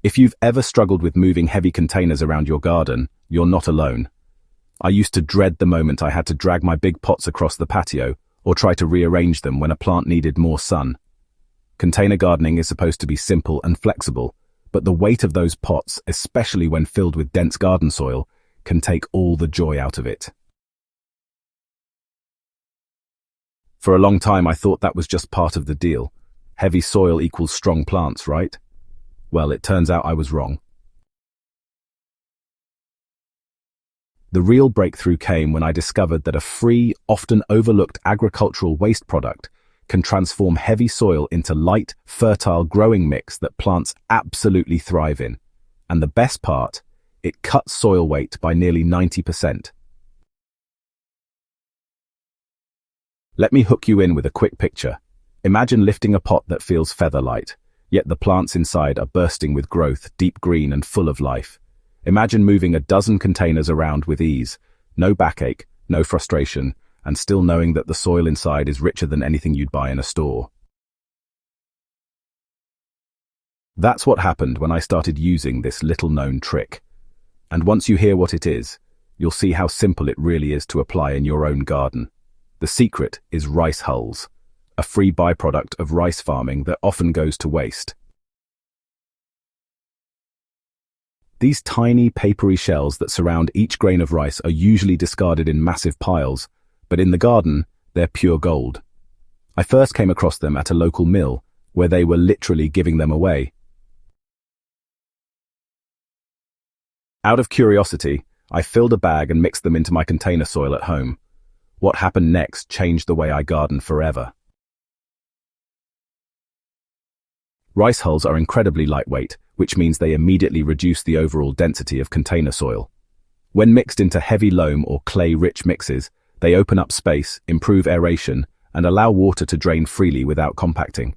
If you've ever struggled with moving heavy containers around your garden, you're not alone. I used to dread the moment I had to drag my big pots across the patio or try to rearrange them when a plant needed more sun. Container gardening is supposed to be simple and flexible, but the weight of those pots, especially when filled with dense garden soil, can take all the joy out of it. For a long time, I thought that was just part of the deal. Heavy soil equals strong plants, right? Well, it turns out I was wrong. The real breakthrough came when I discovered that a free, often overlooked agricultural waste product can transform heavy soil into light, fertile growing mix that plants absolutely thrive in. And the best part, it cuts soil weight by nearly 90%. Let me hook you in with a quick picture. Imagine lifting a pot that feels feather-light, yet the plants inside are bursting with growth, deep green and full of life. Imagine moving a dozen containers around with ease, no backache, no frustration, and still knowing that the soil inside is richer than anything you'd buy in a store. That's what happened when I started using this little-known trick. And once you hear what it is, you'll see how simple it really is to apply in your own garden. The secret is rice hulls, a free byproduct of rice farming that often goes to waste. These tiny, papery shells that surround each grain of rice are usually discarded in massive piles, but in the garden, they're pure gold. I first came across them at a local mill, where they were literally giving them away. Out of curiosity, I filled a bag and mixed them into my container soil at home. What happened next changed the way I garden forever. Rice hulls are incredibly lightweight, which means they immediately reduce the overall density of container soil. When mixed into heavy loam or clay-rich mixes, they open up space, improve aeration, and allow water to drain freely without compacting.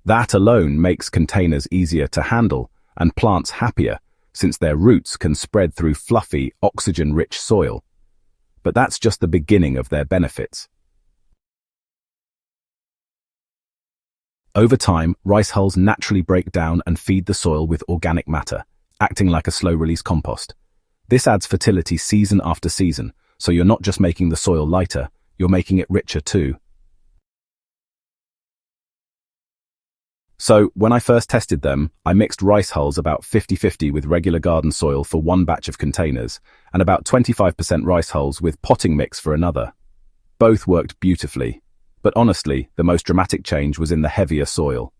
That alone makes containers easier to handle and plants happier, since their roots can spread through fluffy, oxygen-rich soil. But that's just the beginning of their benefits. Over time, rice hulls naturally break down and feed the soil with organic matter, acting like a slow-release compost. This adds fertility season after season, so you're not just making the soil lighter, you're making it richer too. So, when I first tested them, I mixed rice hulls about 50-50 with regular garden soil for one batch of containers, and about 25% rice hulls with potting mix for another. Both worked beautifully, but honestly, the most dramatic change was in the heavier soil.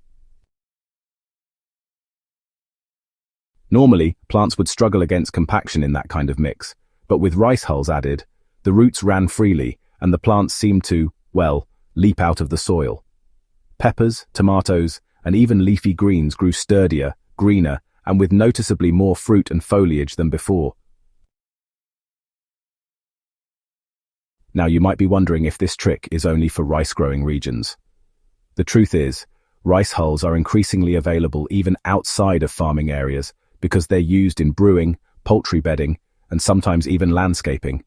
Normally, plants would struggle against compaction in that kind of mix, but with rice hulls added, the roots ran freely and the plants seemed to, well, leap out of the soil. Peppers, tomatoes, and even leafy greens grew sturdier, greener, and with noticeably more fruit and foliage than before. Now you might be wondering if this trick is only for rice-growing regions. The truth is, rice hulls are increasingly available even outside of farming areas because they're used in brewing, poultry bedding, and sometimes even landscaping.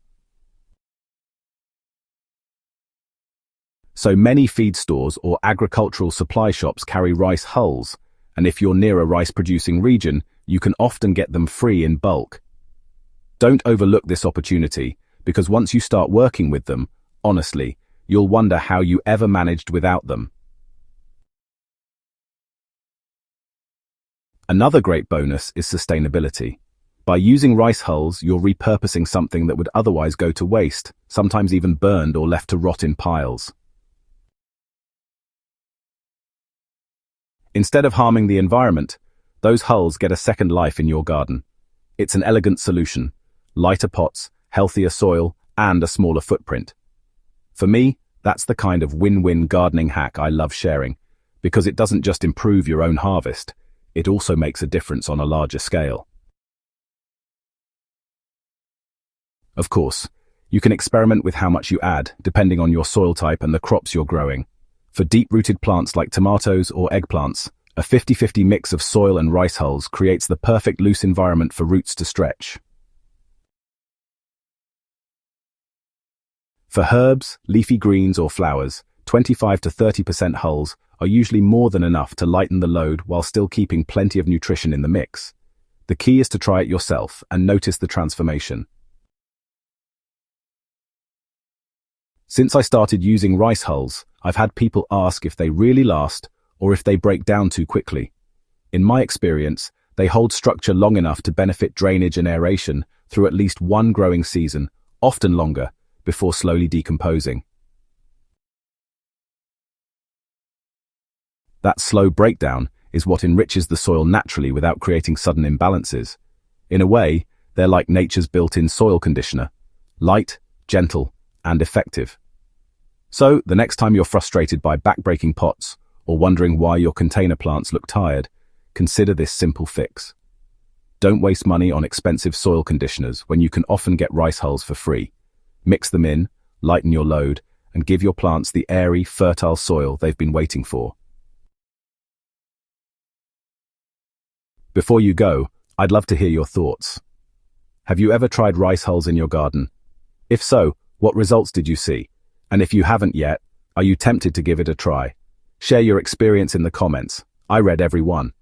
So many feed stores or agricultural supply shops carry rice hulls, and if you're near a rice-producing region, you can often get them free in bulk. Don't overlook this opportunity, because once you start working with them, honestly, you'll wonder how you ever managed without them. Another great bonus is sustainability. By using rice hulls, you're repurposing something that would otherwise go to waste, sometimes even burned or left to rot in piles. Instead of harming the environment, those hulls get a second life in your garden. It's an elegant solution: lighter pots, healthier soil, and a smaller footprint. For me, that's the kind of win-win gardening hack I love sharing, because it doesn't just improve your own harvest, it also makes a difference on a larger scale. Of course, you can experiment with how much you add, depending on your soil type and the crops you're growing. For deep-rooted plants like tomatoes or eggplants, a 50-50 mix of soil and rice hulls creates the perfect loose environment for roots to stretch. For herbs, leafy greens or flowers, 25 to 30% hulls are usually more than enough to lighten the load while still keeping plenty of nutrition in the mix. The key is to try it yourself and notice the transformation. Since I started using rice hulls, I've had people ask if they really last or if they break down too quickly. In my experience, they hold structure long enough to benefit drainage and aeration through at least one growing season, often longer, before slowly decomposing. That slow breakdown is what enriches the soil naturally without creating sudden imbalances. In a way, they're like nature's built-in soil conditioner: light, gentle, and effective. So, the next time you're frustrated by back-breaking pots or wondering why your container plants look tired, consider this simple fix. Don't waste money on expensive soil conditioners when you can often get rice hulls for free. Mix them in, lighten your load, and give your plants the airy, fertile soil they've been waiting for. Before you go, I'd love to hear your thoughts. Have you ever tried rice hulls in your garden? If so, what results did you see? And if you haven't yet, are you tempted to give it a try? Share your experience in the comments. I read every one.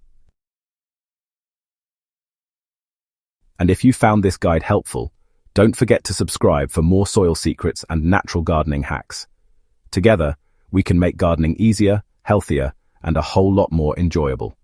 And if you found this guide helpful, don't forget to subscribe for more soil secrets and natural gardening hacks. Together, we can make gardening easier, healthier, and a whole lot more enjoyable.